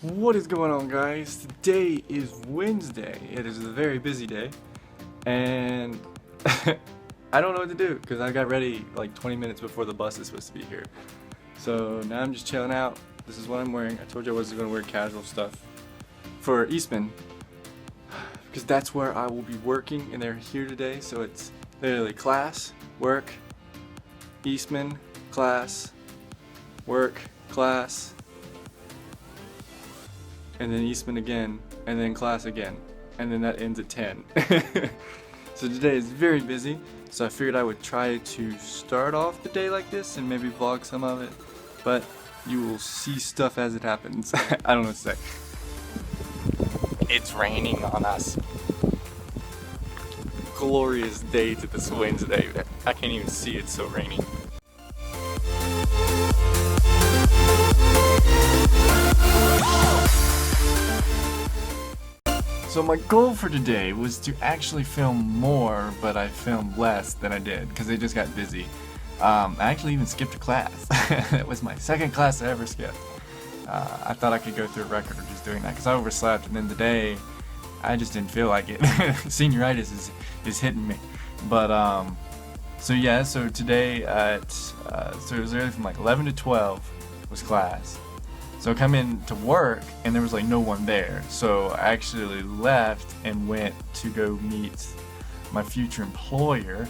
What is going on, guys? Today is Wednesday. It is a very busy day, and I don't know what to do because I got ready like 20 minutes before the bus is supposed to be here. So now I'm just chilling out. This is what I'm wearing. I told you I wasn't going to wear casual stuff for Eastman because that's where I will be working, and they're here today. So it's literally class, work, Eastman, class, work, class, and then Eastman again, and then class again, and then that ends at 10. So today is very busy, so I figured I would try to start off the day like this and maybe vlog some of it, but you will see stuff as it happens. I don't know what to say. It's raining on us. Glorious day to this Wednesday. I can't even see, it's so rainy. So my goal for today was to actually film more, but I filmed less than I did because it just got busy. I actually even skipped a class. It was my second class I ever skipped. I thought I could go through a record of just doing that because I overslept, and then today I just didn't feel like it. Senioritis is hitting me. But so today so it was early from like 11 to 12 was class. So I come in to work and there was like no one there. So I actually left and went to go meet my future employer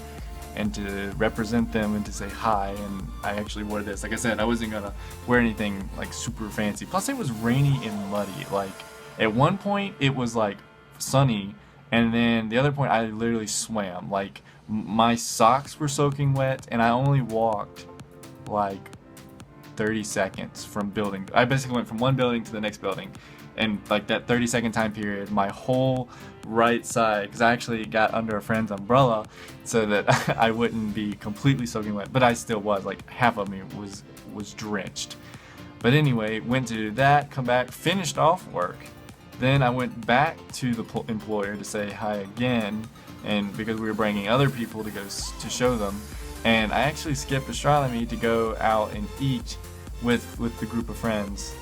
and to represent them and to say hi. And I actually wore this. Like I said, I wasn't gonna wear anything like super fancy. Plus it was rainy and muddy. Like at one point it was like sunny, and then the other point I literally swam. Like my socks were soaking wet, and I only walked like 30 seconds from building. I basically went from one building to the next building, and like that 30-second time period, my whole right side, because I actually got under a friend's umbrella so that I wouldn't be completely soaking wet, but I still was, like half of me was drenched. But anyway, went to do that, come back, finished off work. Then I went back to the employer to say hi again, and because we were bringing other people to go to show them. And I actually skipped astronomy to go out and eat with the group of friends,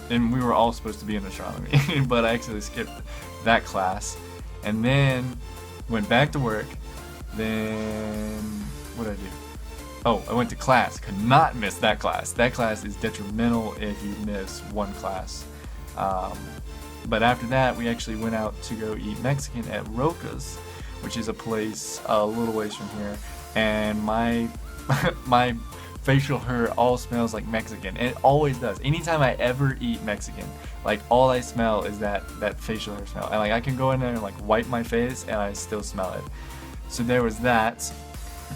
and we were all supposed to be in astronomy, but I actually skipped that class, and then went back to work. Then what did I do? Oh, I went to class. Could not miss that class. That class is detrimental if you miss one class. But after that, we actually went out to go eat Mexican at Roca's, which is a place a little ways from here. And my my facial hair all smells like Mexican. And it always does. Anytime I ever eat Mexican, like all I smell is that facial hair smell. And like I can go in there and like wipe my face and I still smell it. So there was that.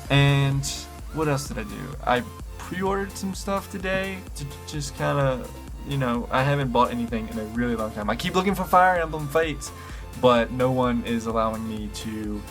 And what else did I do? I pre-ordered some stuff today to just kind of, you know, I haven't bought anything in a really long time. I keep looking for Fire Emblem Fates, but no one is allowing me to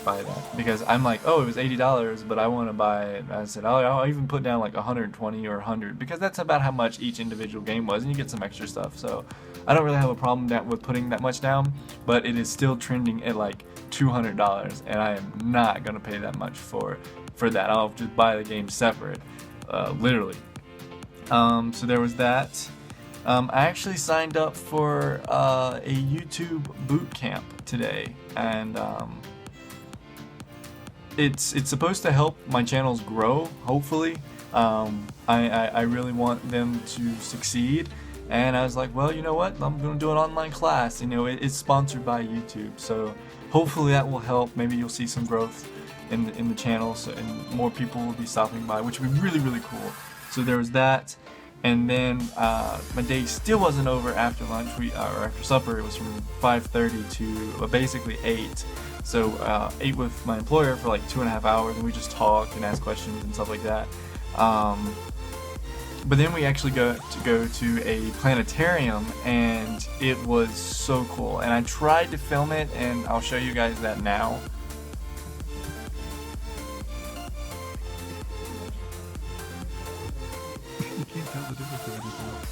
buy that because I'm like, oh, it was $80, but I want to buy it. And I said, oh, I'll even put down like 120 or 100 because that's about how much each individual game was, and you get some extra stuff. So I don't really have a problem with putting that much down, but it is still trending at like $200, and I am not gonna pay that much for that. I'll just buy the game separate, literally. So there was that. I actually signed up for a YouTube boot camp today, and it's supposed to help my channels grow, hopefully. I really want them to succeed, and I was like, well, you know what, I'm gonna do an online class. You know, it's sponsored by YouTube, so hopefully that will help. Maybe you'll see some growth in the channel, so, and more people will be stopping by, which would be really, really cool. So there was that. And then my day still wasn't over after lunch, or after supper. It was from 5:30 to basically 8. So ate with my employer for like 2.5 hours, and we just talked and asked questions and stuff like that. But then we actually go to a planetarium, and it was so cool. And I tried to film it, and I'll show you guys that now. You can't tell the difference between anything.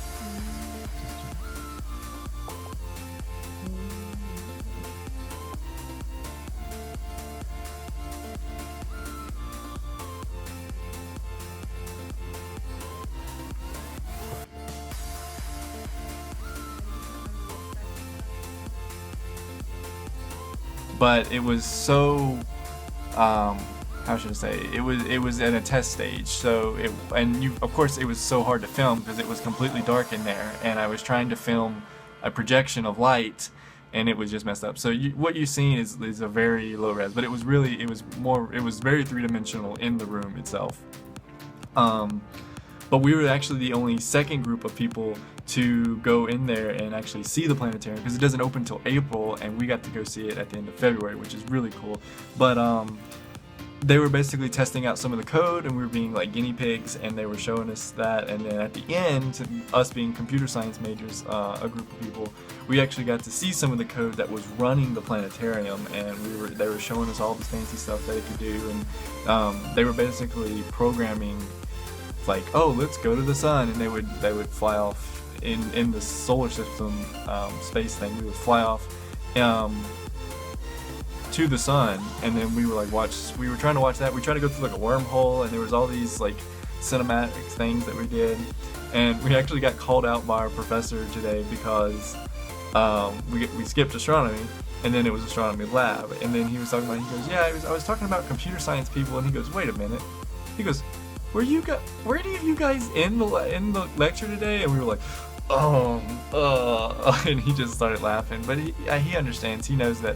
but it was so how should I say, it was at a test stage, so of course it was so hard to film because it was completely dark in there, and I was trying to film a projection of light, and it was just messed up. So what you've seen is a very low res, but it was very three-dimensional in the room itself. But we were actually the only second group of people to go in there and actually see the planetarium, because it doesn't open until April, and we got to go see it at the end of February, which is really cool. But they were basically testing out some of the code, and we were being like guinea pigs, and they were showing us that. And then at the end, us being computer science majors, a group of people, we actually got to see some of the code that was running the planetarium, and they were showing us all this fancy stuff that it could do. And they were basically programming, like, oh, let's go to the sun, and they would fly off in the solar system space thing. We would fly off to the sun, and then we were trying to watch that. We tried to go through like a wormhole, and there was all these like cinematic things that we did, and we actually got called out by our professor today because we skipped astronomy, and then it was astronomy lab, and then he was talking about, he goes, yeah, I was talking about computer science people, and he goes, wait a minute, he goes, were any of you guys in the lecture today? And we were like, and he just started laughing. But he understands. He knows that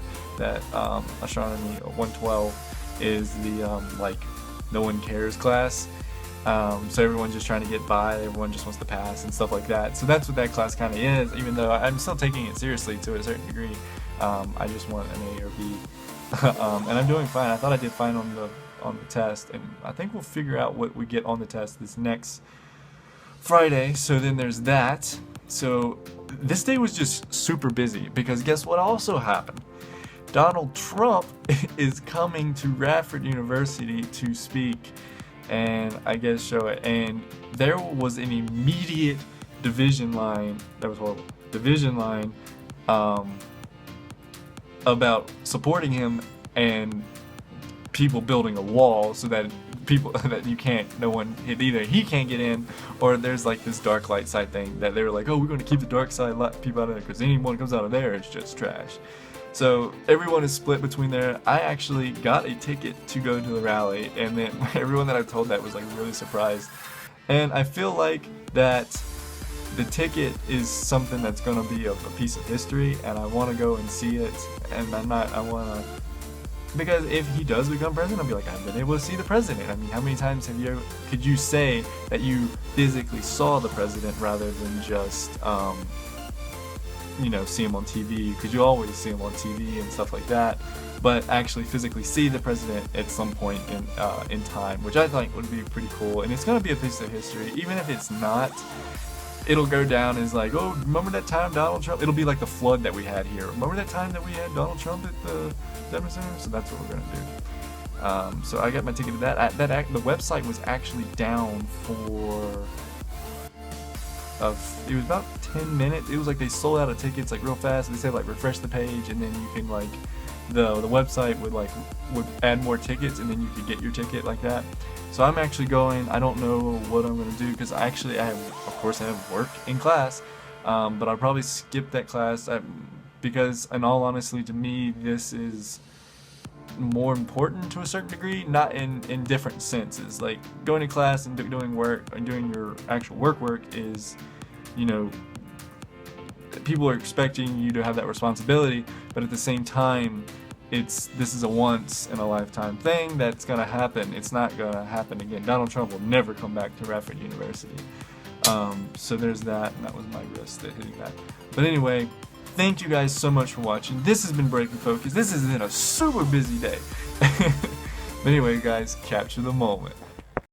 astronomy 112 is the like no one cares class. So everyone's just trying to get by. Everyone just wants to pass and stuff like that. So that's what that class kind of is. Even though I'm still taking it seriously to a certain degree, I just want an A or B, and I'm doing fine. I thought I did fine on the test, and I think we'll figure out what we get on the test this next Friday. So then there's that. So this day was just super busy because guess what also happened? Donald Trump is coming to Radford University to speak and I guess show it. And there was an immediate division line. That was horrible. Division line about supporting him and people building a wall so that either he can't get in, or there's like this dark light side thing that they were like, oh, we're going to keep the dark side people out of there because anyone comes out of there, it's just trash. So everyone is split between there. I actually got a ticket to go to the rally, and then everyone that I told that was like really surprised. And I feel like that the ticket is something that's going to be a piece of history, and I want to go and see it. And because if he does become president, I'll be like, I've been able to see the president. I mean, how many times could you say that you physically saw the president rather than just, see him on TV? Because you always see him on TV and stuff like that, but actually physically see the president at some point in time, which I think would be pretty cool. And it's going to be a piece of history, even if it's not. It'll go down as like, oh, remember that time Donald Trump? It'll be like the flood that we had here. Remember that time that we had Donald Trump at the Denver Center? So that's what we're gonna do. So I got my ticket to that. The website was actually down for it was about 10 minutes. It was like they sold out of tickets like real fast. They said like refresh the page, and then you can like the website would add more tickets, and then you could get your ticket like that. So I'm actually going. I don't know what I'm going to do because I have work in class, but I'll probably skip that class because, in all honesty, to me, this is more important to a certain degree, not in different senses. Like going to class and doing work and doing your actual work is, people are expecting you to have that responsibility, but at the same time, this is a once in a lifetime thing that's gonna happen. It's not gonna happen again. Donald Trump will never come back to Radford University. So there's that, and that was my wrist hitting that. But anyway, thank you guys so much for watching. This has been Breaking Focus. This has been a super busy day. But anyway, guys, capture the moment.